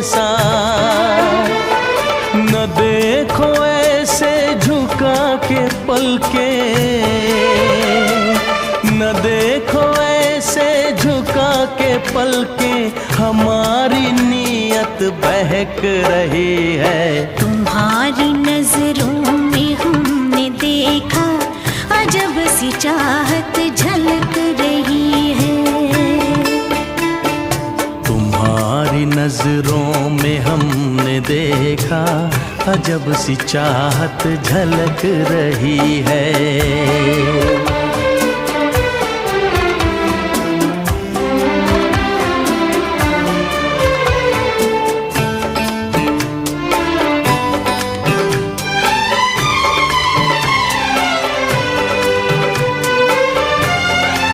साथ। न देखो ऐसे झुका के पलके, न देखो ऐसे झुका के पलके, हमारी नीयत बहक रही है। तुम्हारी नजरों में हमने देखा अजब सी चाहत झलक रही है। तुम्हारी नजरों में हमने देखा अजब सी चाहत झलक रही है।